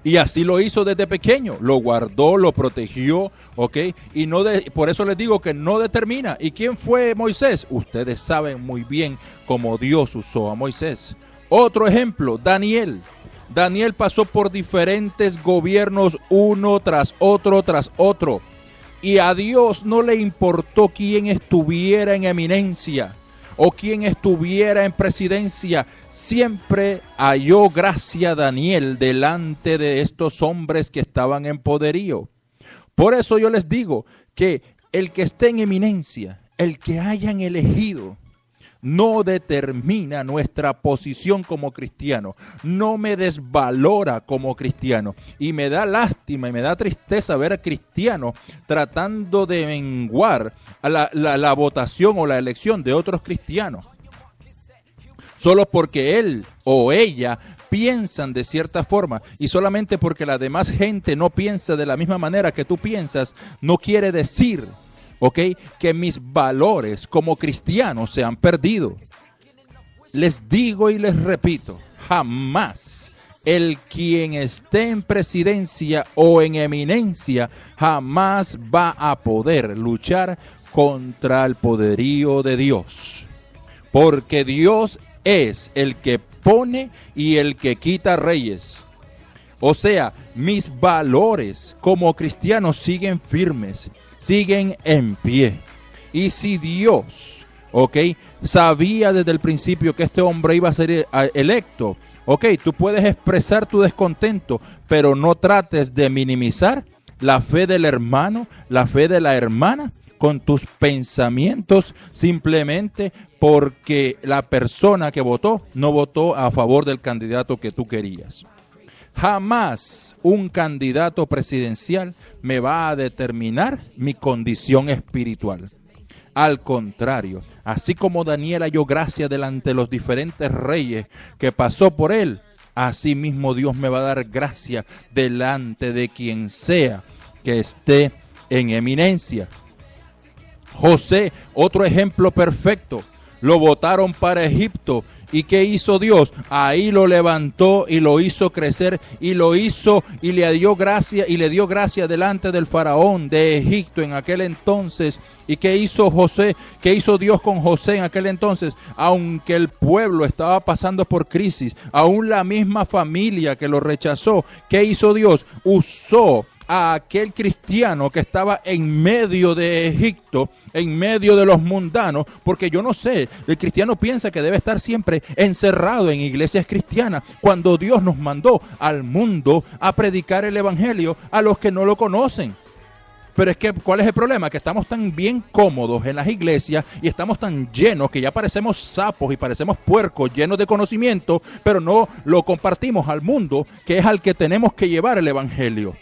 Y así lo hizo desde pequeño, lo guardó, lo protegió, ¿ok? Y por eso les digo que no determina. ¿Y quién fue Moisés? Ustedes saben muy bien cómo Dios usó a Moisés. Otro ejemplo, Daniel. Daniel pasó por diferentes gobiernos, uno tras otro. Y a Dios no le importó quién estuviera en eminencia o quien estuviera en presidencia. Siempre halló gracia Daniel delante de estos hombres que estaban en poderío. Por eso yo les digo que el que esté en eminencia, el que hayan elegido, no determina nuestra posición como cristiano, no me desvalora como cristiano. Y me da lástima y me da tristeza ver a cristianos tratando de menguar a la votación o la elección de otros cristianos. Solo porque él o ella piensan de cierta forma y solamente porque la demás gente no piensa de la misma manera que tú piensas, no quiere decir, ¿ok?, que mis valores como cristiano se han perdido. Les digo y les repito, jamás el quien esté en presidencia o en eminencia jamás va a poder luchar contra el poderío de Dios. Porque Dios es el que pone y el que quita reyes. O sea, mis valores como cristiano siguen firmes, siguen en pie. Y si Dios, ¿ok?, sabía desde el principio que este hombre iba a ser electo, ¿ok?, tú puedes expresar tu descontento, pero no trates de minimizar la fe del hermano, la fe de la hermana, con tus pensamientos simplemente porque la persona que votó no votó a favor del candidato que tú querías. Jamás un candidato presidencial me va a determinar mi condición espiritual. Al contrario, así como Daniel halló gracia delante de los diferentes reyes que pasó por él, así mismo Dios me va a dar gracia delante de quien sea que esté en eminencia. José, otro ejemplo perfecto. Lo botaron para Egipto. ¿Y qué hizo Dios? Ahí lo levantó y lo hizo crecer y lo hizo y le dio gracia delante del faraón de Egipto en aquel entonces. ¿Y qué hizo José? ¿Qué hizo Dios con José en aquel entonces? Aunque el pueblo estaba pasando por crisis, aún la misma familia que lo rechazó, ¿qué hizo Dios? Usó a aquel cristiano que estaba en medio de Egipto, en medio de los mundanos, porque yo no sé, el cristiano piensa que debe estar siempre encerrado en iglesias cristianas, cuando Dios nos mandó al mundo a predicar el evangelio a los que no lo conocen. Pero es que, ¿cuál es el problema? Que estamos tan bien cómodos en las iglesias y estamos tan llenos que ya parecemos sapos y parecemos puercos llenos de conocimiento, pero no lo compartimos al mundo, que es al que tenemos que llevar el evangelio.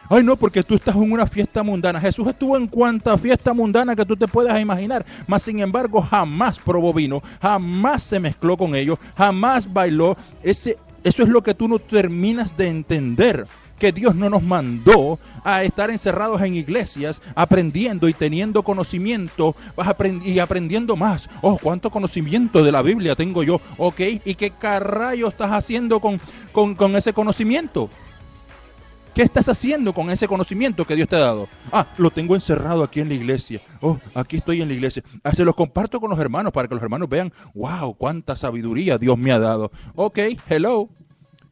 Ay, no, porque tú estás en una fiesta mundana. Jesús estuvo en cuanta fiesta mundana que tú te puedas imaginar, mas sin embargo jamás probó vino, jamás se mezcló con ellos, jamás bailó. Eso es lo que tú no terminas de entender, que Dios no nos mandó a estar encerrados en iglesias aprendiendo y teniendo conocimiento y aprendiendo más. Oh, cuánto conocimiento de la Biblia tengo yo, ok, ¿y qué carrayo estás haciendo con ese conocimiento? ¿Qué estás haciendo con ese conocimiento que Dios te ha dado? Ah, lo tengo encerrado aquí en la iglesia. Oh, aquí estoy en la iglesia. Se los comparto con los hermanos para que los hermanos vean, wow, cuánta sabiduría Dios me ha dado. Ok, hello.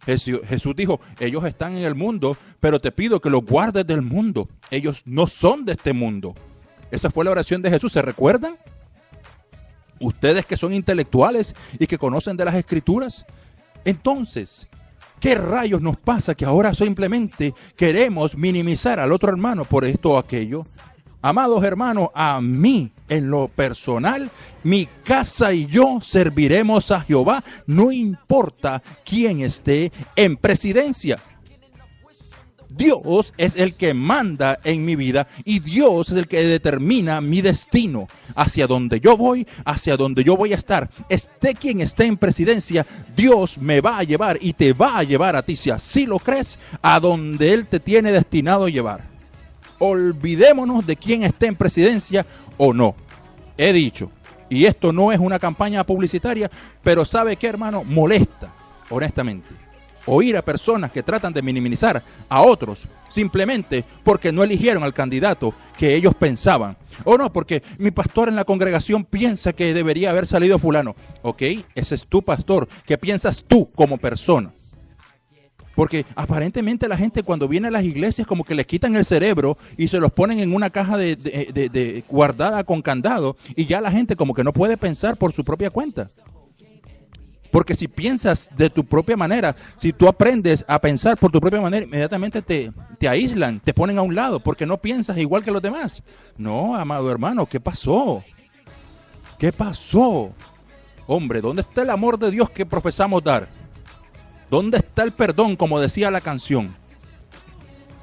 Jesús dijo, ellos están en el mundo, pero te pido que los guardes del mundo. Ellos no son de este mundo. Esa fue la oración de Jesús, ¿se recuerdan? Ustedes que son intelectuales y que conocen de las escrituras. Entonces, ¿qué rayos nos pasa que ahora simplemente queremos minimizar al otro hermano por esto o aquello? Amados hermanos, a mí, en lo personal, mi casa y yo serviremos a Jehová, no importa quién esté en presidencia. Dios es el que manda en mi vida y Dios es el que determina mi destino, hacia donde yo voy a estar. Esté quien esté en presidencia, Dios me va a llevar y te va a llevar a ti, si así lo crees, a donde Él te tiene destinado a llevar. Olvidémonos de quién esté en presidencia o no. He dicho, y esto no es una campaña publicitaria, pero ¿sabe qué, hermano? Molesta, honestamente. oír a personas que tratan de minimizar a otros simplemente porque no eligieron al candidato que ellos pensaban. O no, porque mi pastor en la congregación piensa que debería haber salido fulano. Ok, ese es tu pastor. ¿Qué piensas tú como persona? Porque aparentemente la gente cuando viene a las iglesias como que les quitan el cerebro y se los ponen en una caja de guardada con candado, y ya la gente como que no puede pensar por su propia cuenta. Porque si piensas de tu propia manera, si tú aprendes a pensar por tu propia manera, inmediatamente te aíslan, te ponen a un lado porque no piensas igual que los demás. No, amado hermano, ¿qué pasó? ¿Qué pasó? Hombre, ¿dónde está el amor de Dios que profesamos dar? ¿Dónde está el perdón, como decía la canción?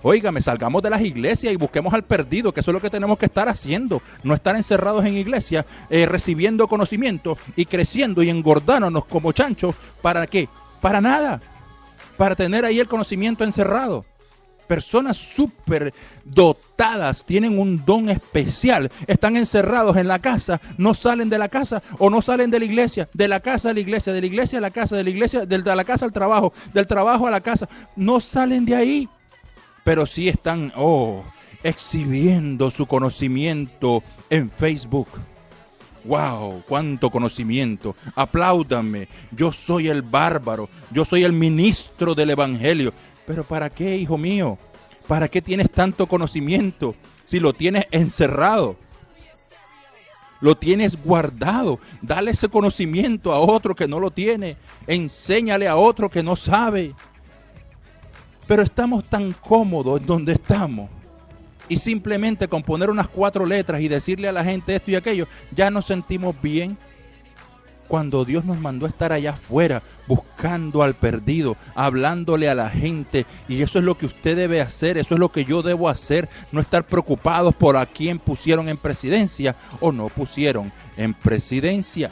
Óigame, salgamos de las iglesias y busquemos al perdido, que eso es lo que tenemos que estar haciendo. No estar encerrados en iglesias, recibiendo conocimiento y creciendo y engordándonos como chanchos. ¿Para qué? Para nada. Para tener ahí el conocimiento encerrado. Personas súper dotadas, tienen un don especial, están encerrados en la casa, no salen de la casa o no salen de la iglesia, de la casa a la iglesia, de la iglesia a la casa, de la iglesia, de la casa al trabajo, del trabajo a la casa, no salen de ahí, pero sí están exhibiendo su conocimiento en Facebook. ¡Wow! ¡Cuánto conocimiento! Apláudanme, yo soy el bárbaro, yo soy el ministro del evangelio. ¿Pero para qué, hijo mío? ¿Para qué tienes tanto conocimiento si lo tienes encerrado? Lo tienes guardado. Dale ese conocimiento a otro que no lo tiene. Enséñale a otro que no sabe. Pero estamos tan cómodos en donde estamos. Y simplemente con poner unas 4 letras y decirle a la gente esto y aquello, ya nos sentimos bien. Cuando Dios nos mandó a estar allá afuera, buscando al perdido, hablándole a la gente, y eso es lo que usted debe hacer, eso es lo que yo debo hacer, no estar preocupados por a quién pusieron en presidencia o no pusieron en presidencia.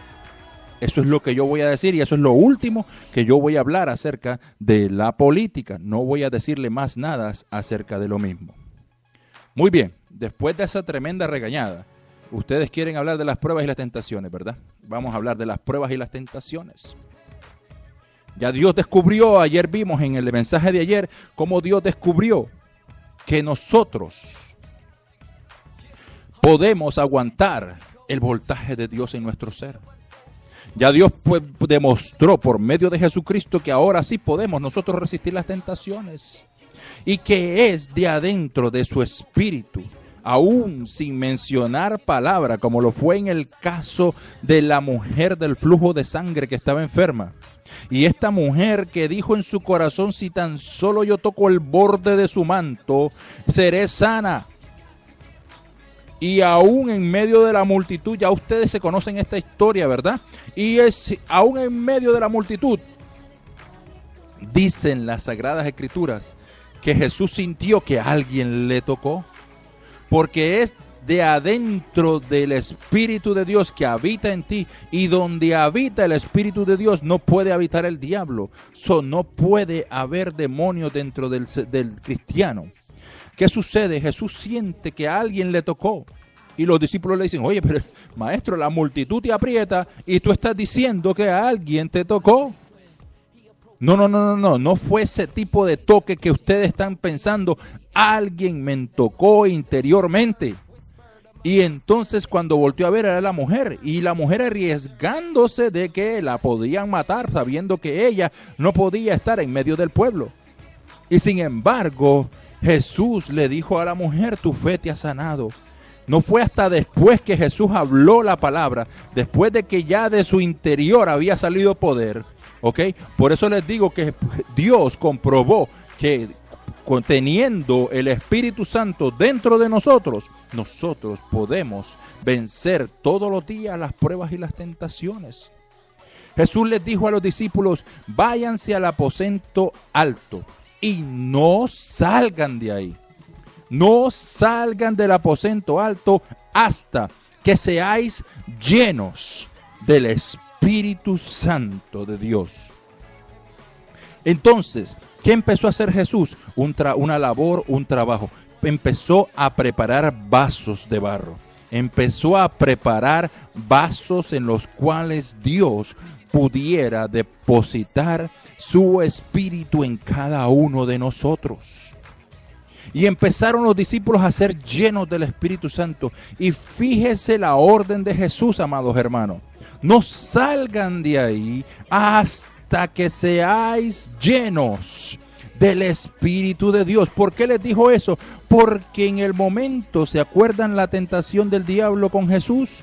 Eso es lo que yo voy a decir y eso es lo último que yo voy a hablar acerca de la política. No voy a decirle más nada acerca de lo mismo. Muy bien, después de esa tremenda regañada, ustedes quieren hablar de las pruebas y las tentaciones, ¿verdad? Vamos a hablar de las pruebas y las tentaciones. Ya Dios descubrió, ayer vimos en el mensaje de ayer, cómo Dios descubrió que nosotros podemos aguantar el voltaje de Dios en nuestro ser. Ya Dios demostró por medio de Jesucristo que ahora sí podemos nosotros resistir las tentaciones. Y que es de adentro de su espíritu. Aún sin mencionar palabra, como lo fue en el caso de la mujer del flujo de sangre que estaba enferma. Y esta mujer que dijo en su corazón, si tan solo yo toco el borde de su manto, seré sana. Y aún en medio de la multitud, ya ustedes se conocen esta historia, ¿verdad? Y aún en medio de la multitud, dicen las Sagradas Escrituras, que Jesús sintió que alguien le tocó. Porque es de adentro del Espíritu de Dios que habita en ti. Y donde habita el Espíritu de Dios no puede habitar el diablo. No puede haber demonios dentro del cristiano. ¿Qué sucede? Jesús siente que a alguien le tocó. Y los discípulos le dicen, oye, pero maestro, la multitud te aprieta y tú estás diciendo que a alguien te tocó. No fue ese tipo de toque que ustedes están pensando. Alguien me tocó interiormente. Y entonces cuando volteó a ver era la mujer. Y la mujer arriesgándose de que la podían matar, sabiendo que ella no podía estar en medio del pueblo. Y sin embargo, Jesús le dijo a la mujer, tu fe te ha sanado. No fue hasta después que Jesús habló la palabra, después de que ya de su interior había salido poder. ¿Ok? Por eso les digo que Dios comprobó que teniendo el Espíritu Santo dentro de nosotros, nosotros podemos vencer todos los días las pruebas y las tentaciones. Jesús les dijo a los discípulos, váyanse al aposento alto y no salgan de ahí. No salgan del aposento alto hasta que seáis llenos del Espíritu Santo de Dios. Entonces, ¿qué empezó a hacer Jesús? Una labor, un trabajo. Empezó a preparar vasos de barro. Empezó a preparar vasos en los cuales Dios pudiera depositar su espíritu en cada uno de nosotros. Y empezaron los discípulos a ser llenos del Espíritu Santo. Y fíjese la orden de Jesús, amados hermanos. No salgan de ahí hasta que seáis llenos del Espíritu de Dios. ¿Por qué les dijo eso? Porque en el momento, ¿se acuerdan la tentación del diablo con Jesús?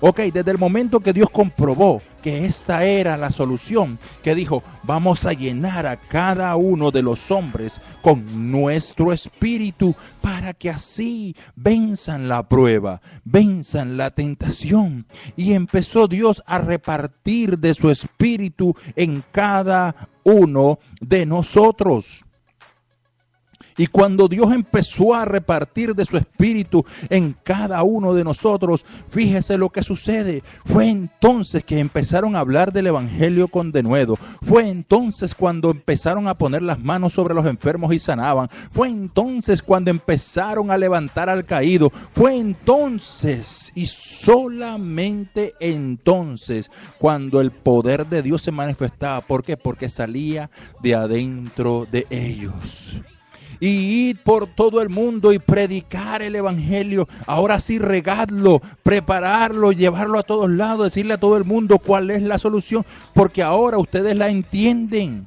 Ok, desde el momento que Dios comprobó que esta era la solución, que dijo, vamos a llenar a cada uno de los hombres con nuestro espíritu para que así venzan la prueba, venzan la tentación. Y empezó Dios a repartir de su espíritu en cada uno de nosotros. Y cuando Dios empezó a repartir de su espíritu en cada uno de nosotros, fíjese lo que sucede. Fue entonces que empezaron a hablar del evangelio con denuedo. Fue entonces cuando empezaron a poner las manos sobre los enfermos y sanaban. Fue entonces cuando empezaron a levantar al caído. Fue entonces y solamente entonces cuando el poder de Dios se manifestaba. ¿Por qué? Porque salía de adentro de ellos. Y ir por todo el mundo y predicar el evangelio. Ahora sí, regadlo, prepararlo, llevarlo a todos lados, decirle a todo el mundo cuál es la solución, porque ahora ustedes la entienden.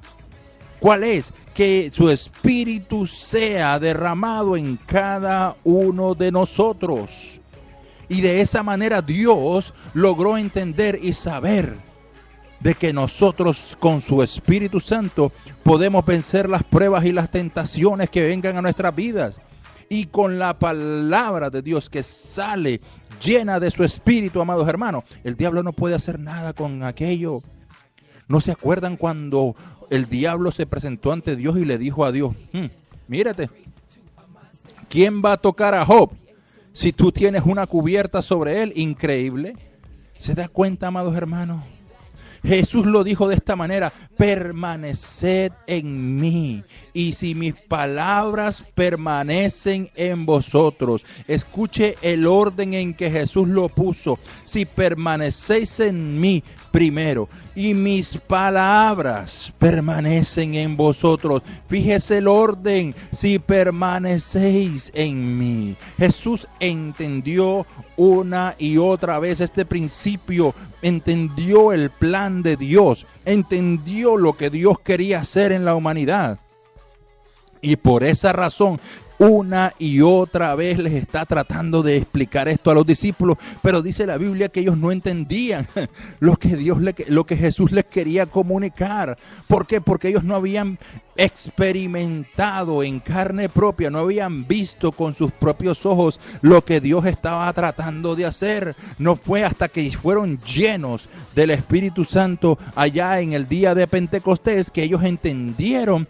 ¿Cuál es? Que su espíritu sea derramado en cada uno de nosotros. Y de esa manera Dios logró entender y saber de que nosotros con su Espíritu Santo podemos vencer las pruebas y las tentaciones que vengan a nuestras vidas. Y con la palabra de Dios que sale llena de su Espíritu, amados hermanos, el diablo no puede hacer nada con aquello. ¿No se acuerdan cuando el diablo se presentó ante Dios y le dijo a Dios, mírate, ¿quién va a tocar a Job si tú tienes una cubierta sobre él? Increíble. ¿Se da cuenta, amados hermanos? Jesús lo dijo de esta manera, permaneced en mí y si mis palabras permanecen en vosotros. Escuche el orden en que Jesús lo puso. Si permanecéis en mí primero y mis palabras permanecen en vosotros. Fíjese el orden, si permanecéis en mí. Jesús entendió una y otra vez este principio, entendió el plan de Dios, entendió lo que Dios quería hacer en la humanidad. Y por esa razón, una y otra vez les está tratando de explicar esto a los discípulos, pero dice la Biblia que ellos no entendían lo que Jesús les quería comunicar. ¿Por qué? Porque ellos no habían experimentado en carne propia, no habían visto con sus propios ojos lo que Dios estaba tratando de hacer. No fue hasta que fueron llenos del Espíritu Santo allá en el día de Pentecostés que ellos entendieron,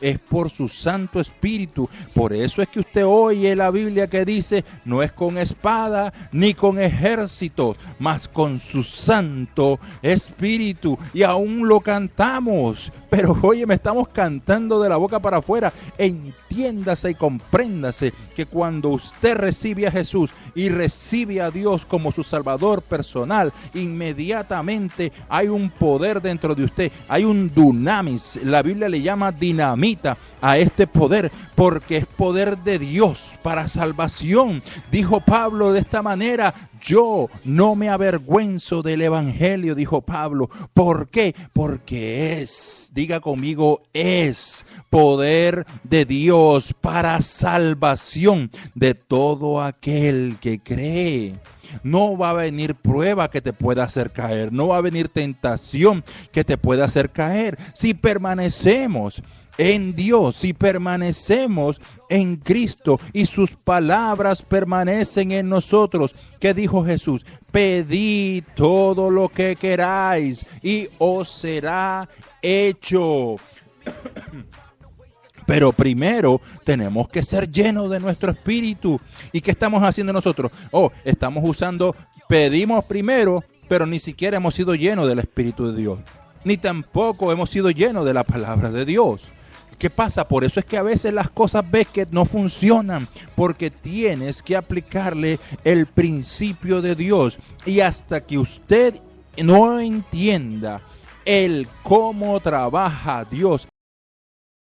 es por su Santo Espíritu. Por eso es que usted oye la Biblia que dice, no es con espada ni con ejércitos, mas con su Santo Espíritu. Y aún lo cantamos, pero oye, me estamos cantando de la boca para afuera. Entiéndase y compréndase que cuando usted recibe a Jesús y recibe a Dios como su Salvador personal, inmediatamente hay un poder dentro de usted, hay un dunamis. La Biblia le llama dinamita a este poder, porque es poder de Dios para salvación. Dijo Pablo de esta manera, yo no me avergüenzo del evangelio, dijo Pablo. ¿Por qué? Porque diga conmigo, es poder de Dios para salvación de todo aquel que cree. No va a venir prueba que te pueda hacer caer, no va a venir tentación que te pueda hacer caer. Si permanecemos en Dios, si permanecemos en Cristo y sus palabras permanecen en nosotros. ¿Qué dijo Jesús? Pedid todo lo que queráis y os será hecho. Pero primero tenemos que ser llenos de nuestro espíritu. ¿Y qué estamos haciendo nosotros? Pedimos primero, pero ni siquiera hemos sido llenos del Espíritu de Dios. Ni tampoco hemos sido llenos de la palabra de Dios. ¿Qué pasa? Por eso es que a veces las cosas ves que no funcionan, porque tienes que aplicarle el principio de Dios. Y hasta que usted no entienda el cómo trabaja Dios